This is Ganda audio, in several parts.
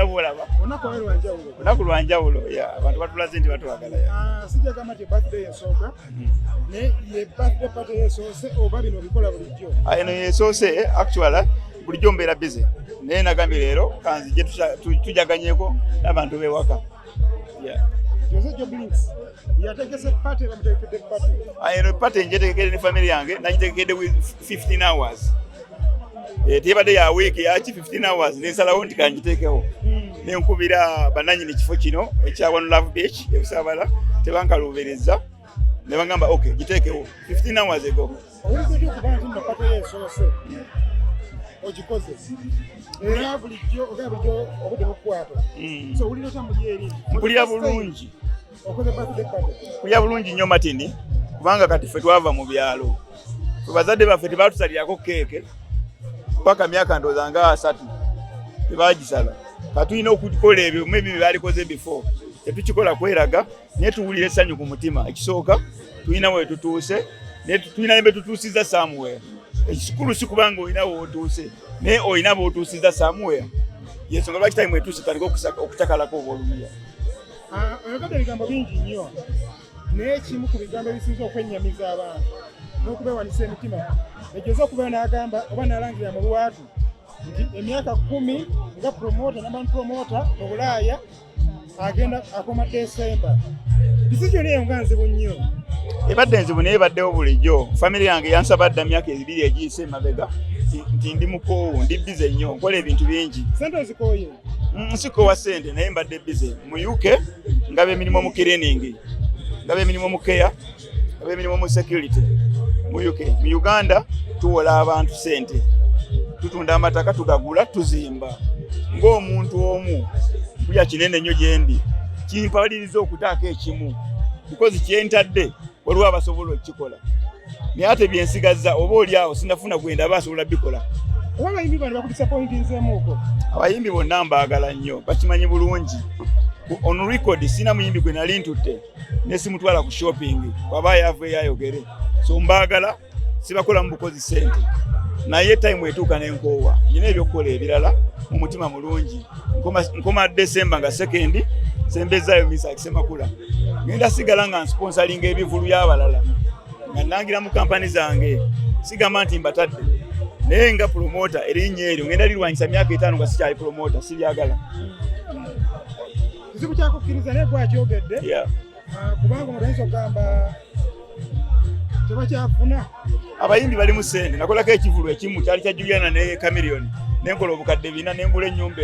nga bolaba onakulwanjawulo abantu batulaze nti batwagala sijja gamba nti birthday esooka ne ye birthday party yesoose oba bino bikola bulijjo eno yesoose actually bulijjo mbeera busy naye nagambye leero kanzije tujaganyeko n'abantu b'ewaka Jose Joblings yategese party bamutegekedde party eno party njetegekedde ne family yange nagitegekedde with 15 hours tebadde ya week yaki 15 hours nensalawo nti kanjiteekewo nenkubira bananyini kifo kino ekya One Love Beach ebusabala tebankaluubereza ne bagamba okay giteekewo 15 hours ago olikuti okuba nti mpaka yesoose ogikoze era bulijjo bulijjo obudde bukwata so olina otambulira eri mpulira bulungi okoze birthday party mpulira bulungi nnyo Matini kubanga kati ffe twava mu byalo bazadde baffe tebatusalirako keeke paka myaka ndooza nga 3 tebagisala katulina okukola ebyo maybe byalikoze before tetukikola kweraga naye tuwulira essanyu ku mutima ekisooka tulina we tutuuse naye tulina ne betutuusiza somewhere ekikulu si kubanga olina wootuuse naye olina bootuusiza somewhere yensonga lwaki time etuuse tandika okucakalako obaoluya oyogedde ebigambo bingi nnyo naye kimu ku bigambo ebisinza okwennyamiza abantu n'okubeewanisa emitima ejoza okubeera n'agamba oba n'alangirira mu lwatu nti emyaka 10 nga promota mu Bulaaya agenda akoma Desemba decision eyo nga nzibu nnyo ebadde nzibu naye ebaddewo bulijjo family yange yansaba dda myaka 2 egiyise emabega nti ndi mukoowu ndi bize nnyo nkola ebintu bingi sente ozikooye nsikowa sente naye mbadde bize mu UK ngaba emirimu mu cleaning ngaba emirimu mu care ngaba emirimu mu security mu UK mu Uganda tuwola abantu sente tutunda amataka tugagula tuzimba ng'omuntu omu kulya kinene nnyo gyendi kimpaliriza okutaako ekimu because kyentadde waliwo abasobola okukikola naye ate byensigazza oba oli awo sinafuna gwenda basobola bikola oba abayimbi bano bakudisappointinzeemuuko abayimbi bonna mbaagala nnyo bakimanyi bulungi on record sina muyimbi gwe nali ntutte ne simutwala ku shopping baba yave yayogere so mbaagala sibakola mu bukozi sente naye time etuuka n'enkoowa nina ebyokukola ebirala mu mutima mulungi nkoma December nga second sembezaayo misa akisemakula ngenda sigala nga nsponsoringa ebivulu y'abalala nga nangira mu kampani zange sigamba nti mbatadde naye nga promoter erinnya eryo ngenda lirwanyisa myaka 5 nga sikyali promoter sibyagala kizibu kyakukkiriza naye gwakyogedde kubanga omutayinza okugamba tebakyafuna abayimbi bali mu sente nakolako ekivulu ekimu kyali kya Juliana ne Chameleon nenkola obukadde 4 nengula ennyumba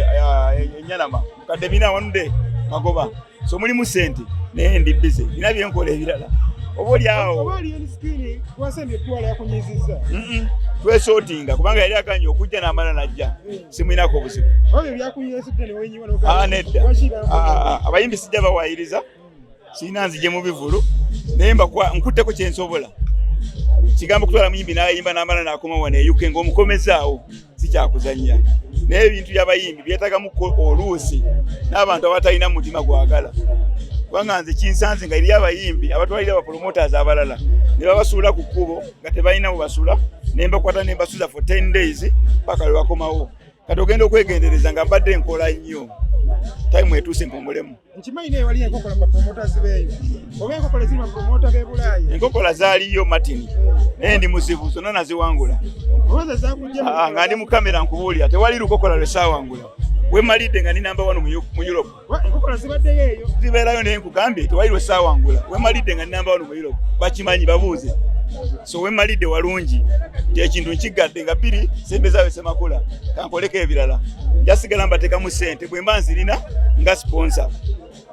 enyanama obukadde 4 awanudde magoba so muli mu sente naye ndi busy nina byenkola ebirala oba oli awo oba ali enscreen wasembye etwala yakunyiziza twesortinga kubanga yali akanye okujja n'amala najja simuinako obuzibu oyo byakunyiziza ne wenyiwa nedda abayimbi sijja bawayiriza sina nzije mu bivulu naye nkutteko kyensobola kigambo kutwala muyimbi n'ayimba n'amala n'akoma wane UK ng'omukomezaawo sikyakuzannya naye ebintu by'abayimbi byetagamu oluusi n'abantu abatalina mutima gwagala kubanga nze kinsanze nga eri abayimbi abatwalira abapromoters abalala ne babasuula ku kkubo nga tebalina bwebasula ne mbakwata ne mbasuza for 10 days paka lwe bakomawo kati ogenda okwegendereza nga mbadde nkola nnyo time etuuse mpumulemu nkimanyi naye wali enkokola mu promoters beeyo oba enkokola ziri mu promota b'e Bulaaya enkokola zaaliyo Martin naye ndi muzibu zonna naziwangula nga ndi mu kamera nkubuulira tewali lukokola lwe saawangula wemalidde nga ni number 1 mu Europe enkokola zibaddeyo eyo zibeerayo naye nkugambye tewali lwe saawangula wemalidde nga ni number 1 mu Europe bakimanyi babuuze so wemalidde walungi ekintu nkigadde nga 2 sembezaayo semakula kankoleko ebirala njasigala mbateekamu ssente bwe mba nzirina nga sponsor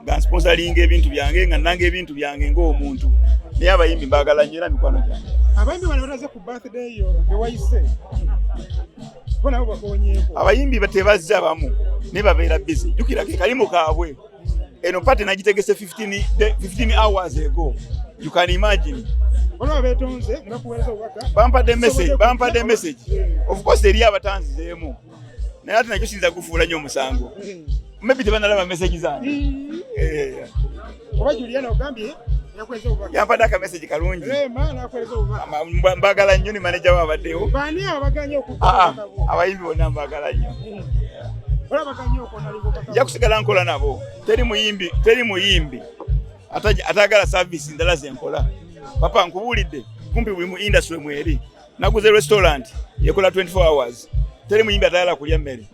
nga sponsoringa ebintu byange nga nange ebintu byange ng'omuntu naye abayimbi mbaagala nnyo era mikwano gyange abayimbi bano bataze ku birthday yo bewayise bo nabo bakonyeeko abayimbi batebazza bamu ne babeera busy jjukira ke kalimu kaabwe eno pate nagitegese 15 hours ago you can imagine Ono betonze ngakuweza obaka bampadde message of course eri abatanzizeemu naye ate nakyo sinza kufuula nnyo omusango maybe tebanalaba message zange oba Juliana ogambye yakweza obaka yampadde aka message kalungi nakweza obaka mbagala nnyo ne manager wabaddewo baani abaganya okuba abayimbi bonna mbagala nnyo nja kusigala nkola nabo. Teri muyimbi atagala service ndala zenkola. Papa nkubuulidde kumpi buli mu industry mweri. Naguze restaurant yekola 24 hours. Teri muyimbi atayala kulya mmere.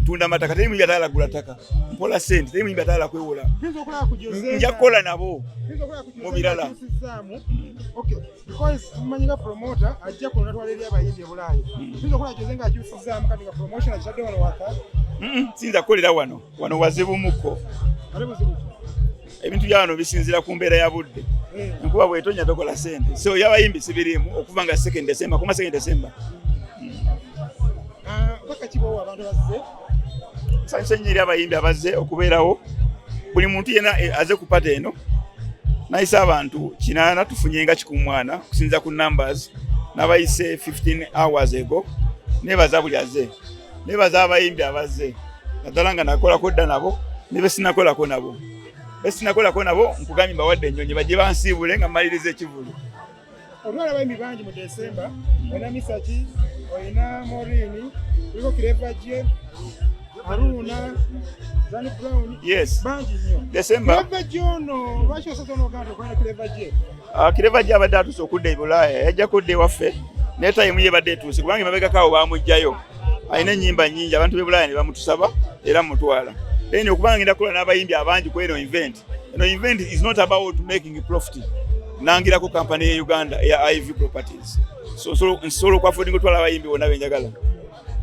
Tunda mataka teri muyimbi atayala gula taka. Mpola sente teri muyimbi atayala kwewola. Nja kukola nabo. Mu birala. Okay, because tumanyira promoter ajja kulona twaleli abayimbi ebulayi. Bizo kola jozenga akyusizaamu kati nga promotion akitadde wano waka. Sinza kolera wano wazibu muko. Ebintu byano bisinzira ku mbeera ya budde. Nkuba bwetonya tokola sente. So yabayimbi sibirimu okuva nga 2 December kuma 2 December. Baka kibowa abantu bazze. Sansenyiri abayimbi abazze okubeerawo. Buli muntu yena aze kupata eno. Naisa abantu kinana tufunyenga kikumwana kusinza ku numbers nabayise 15 hours ago. Nebaza buli aze. Nebaza abayimbi abazze. Nadalanga nakola kodda nabo. Nebe sinakola ko nabo. Besinakola ko nabo nkugambye bawadde ennyonyi baje bansibule nga malirize Ekivulu. Olwala bayimbi bangi mu December, oyina Misaki, oyina Morini, kuliko Kirevaje, Aruna, Zani Brown. Yes. Bangi nnyo. December. Kirevaje ono, lwaki osooka n'ogamba okwana Kirevaje? Kirevaje abadde atuuse okudda e Bulaaya, yajja kudda ewaffe, naye tayimu ye badde etuuse kubanga emabegako baamugjayo. Alina ennyimba nnyingi, abantu b'e Bulaaya ne bamutusaba era mutwala. Then okubanga ngenda kukola n'abayimbi abangi ku eno event. Eno event is not about making a profit. Nangira ku company ya Uganda ya IV Properties. So kwa affording kutwala abayimbi wona benjagala.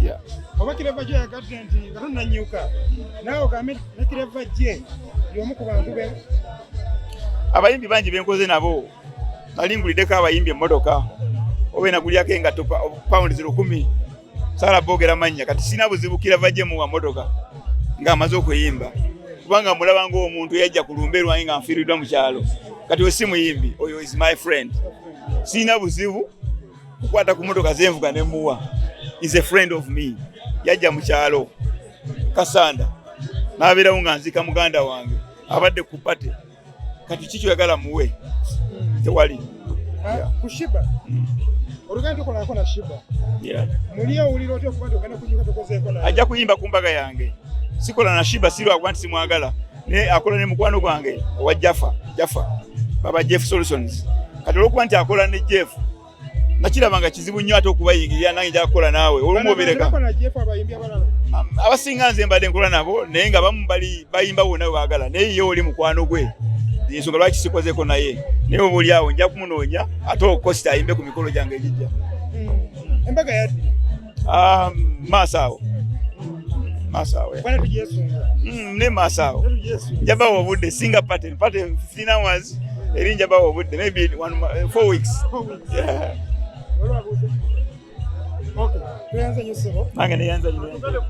Yeah. Oba Kirevaje ya content katonna nyuka. Nawo kamera Kirevaje yomu ku bantu be. Abayimbi bangi benkoze nabo. Nalingulideko abayimbi emmotoka. Obe nagulyako engato pound 10. Sala bogera manya kati sina buzibu Kirevaje mu wa motoka. Nga amaze okuyimba kubanga mulaba ngo omuntu yajja kulumberwa nga mfiridwa mu kyalo kati we simu yimbi oyo is my friend sina buzibu kukwata ku motoka zenvuga ne muwa is a friend of me yajja mu kyalo Kasanda nabera nga nzika muganda wange abadde kupate kati kicho yagala muwe tewali kushiba oluganda kola kola shiba mulio uliro otyo kubanga ogenda kunyuka tokoze kola ajja kuyimba kumbaga yange sikola na shiba siro agwanti simwagala ne akola ne mukwano gwange wa Jaffa baba Jeff Solutions kati lokwanti akola ne Jeff nakirabanga kizibu nnyo ate okubayingirira nange nja kukola naawe olumubireka abasinga nze mbadde nkola nabo naye nga bamu bali bayimba wonna baagala naye ye oli mukwano gwe ensonga lwaki sikozeko naye naye obuli awo nja kumunoonya ate okosita ayimbe ku mikolo gyange egijja embaga yaddi Masaawo bwana tujesunga ne Masaawo njaba obudde singa pattern 15 hours eri njaba obudde maybe 4 weeks yeah. Okay, tuanze nyuso. Nange nianza nyuso.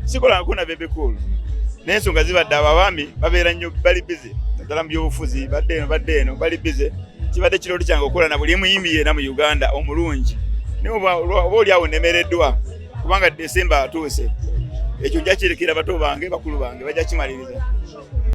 Sikola nkuna bebe cool. N'ensonga zibadde abami babeera nnyo bali busy. Naddala mu by'obufuzi badde eno bali busy. Kibadde kirooto kyange okukola na buli muyimbi yenna mu Uganda omulungi. Naye oba oli awo nemereddwa kubanga December atuuse. Ekyo nja kirekera bato bange bakulu bange bajja kimaliriza.